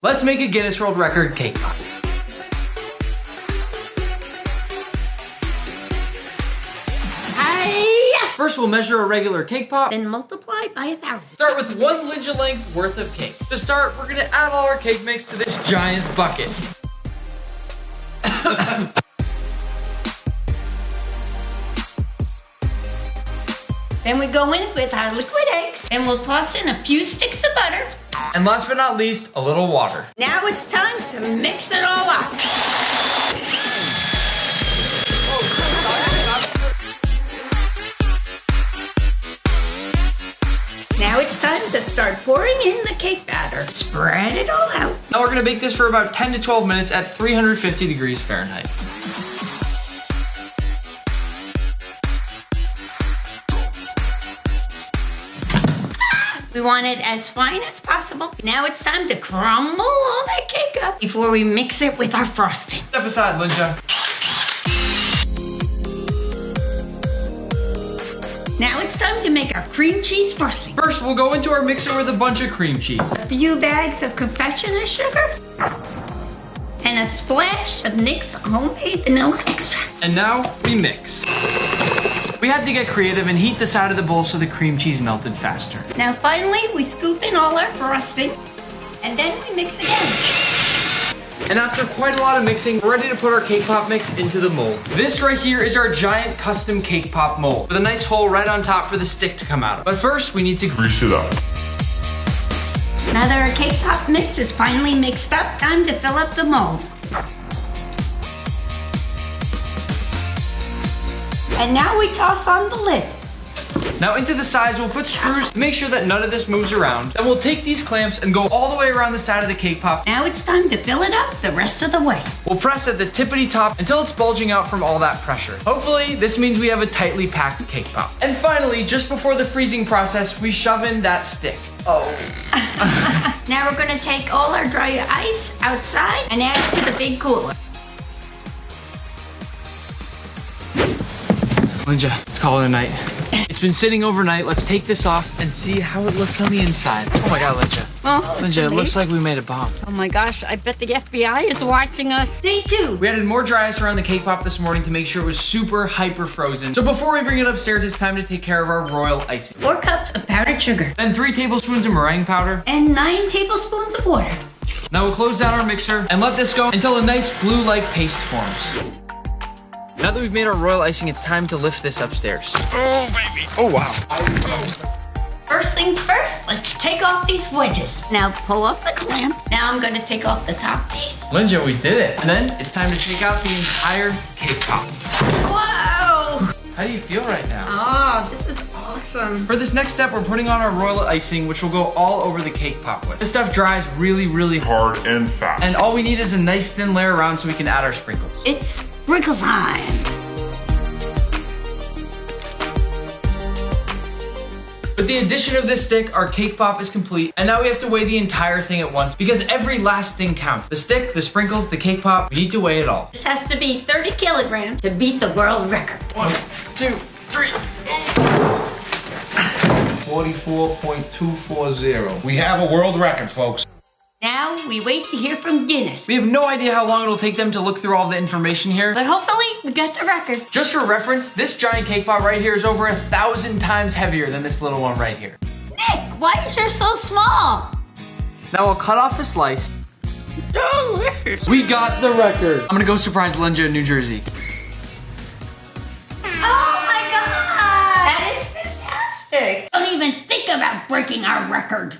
Let's make a Guinness World Record cake pop. First, we'll measure a regular cake pop, then multiply by 1,000. Start with 1 Linja length worth of cake. To start, we're gonna add all our cake mix to this giant bucket. Then we go in with our liquid eggs, and we'll toss in a few sticks of butter. And last but not least, a little water. Now it's time to mix it all up. Now it's time to start pouring in the cake batter. Spread it all out. Now we're gonna bake this for about 10 to 12 minutes at 350 degrees Fahrenheit. We want it as fine as possible. Now it's time to crumble all that cake up before we mix it with our frosting. Step aside, Linja. Now it's time to make our cream cheese frosting. First, we'll go into our mixer with a bunch of cream cheese, a few bags of confectioner sugar, and a splash of NYX homemade vanilla extract. And now we mix. We had to get creative and heat the side of the bowl so the cream cheese melted faster. Now finally, we scoop in all our frosting, and then we mix again. And after quite a lot of mixing, we're ready to put our cake pop mix into the mold. This right here is our giant custom cake pop mold with a nice hole right on top for the stick to come out of. But first, we need to grease it up. Now that our cake pop mix is finally mixed up, time to fill up the mold. And now we toss on the lid. Now into the sides, we'll put screws to make sure that none of this moves around. Then we'll take these clamps and go all the way around the side of the cake pop. Now it's time to fill it up the rest of the way. We'll press at the tippity top until it's bulging out from all that pressure. Hopefully, this means we have a tightly packed cake pop. And finally, just before the freezing process, we shove in that stick. Oh. Now we're gonna take all our dry ice outside and add it to the big cooler. Linja, let's call it a night. It's been sitting overnight. Let's take this off and see how it looks on the inside. Oh my God, Linja. Oh, Linja, it looks like we made a bomb. Oh my gosh, I bet the FBI is watching us. They do. We added more dry ice around the cake pop this morning to make sure it was super hyper frozen. So before we bring it upstairs, it's time to take care of our royal icing. 4 cups of powdered sugar. Then 3 tablespoons of meringue powder. And 9 tablespoons of water. Now we'll close down our mixer and let this go until a nice glue-like paste forms. Now that we've made our royal icing, it's time to lift this upstairs. Oh, baby. Oh, wow. First things first, let's take off these wedges. Now pull up the clamp. Now I'm gonna take off the top piece. Linja, we did it. And then it's time to take out the entire cake pop. Whoa! How do you feel right now? Oh, this is awesome. For this next step, we're putting on our royal icing, which will go all over the cake pop with. This stuff dries really, really hard and fast. And all we need is a nice thin layer around so we can add our sprinkles. It's sprinkle time. With the addition of this stick, our cake pop is complete, and now we have to weigh the entire thing at once because every last thing counts. The stick, the sprinkles, the cake pop, we need to weigh it all. This has to be 30 kilograms to beat the world record. 1, 2, 3. 44.240. We have a world record, folks. Now we wait to hear from Guinness. We have no idea how long it'll take them to look through all the information here. But hopefully we get the record. Just for reference, this giant cake pop right here is over 1,000 times heavier than this little one right here. Nick, why is yours so small? Now I'll cut off a slice. Delicious. We got the record. I'm gonna go surprise Linja in New Jersey. Oh my gosh! That is fantastic. Don't even think about breaking our record.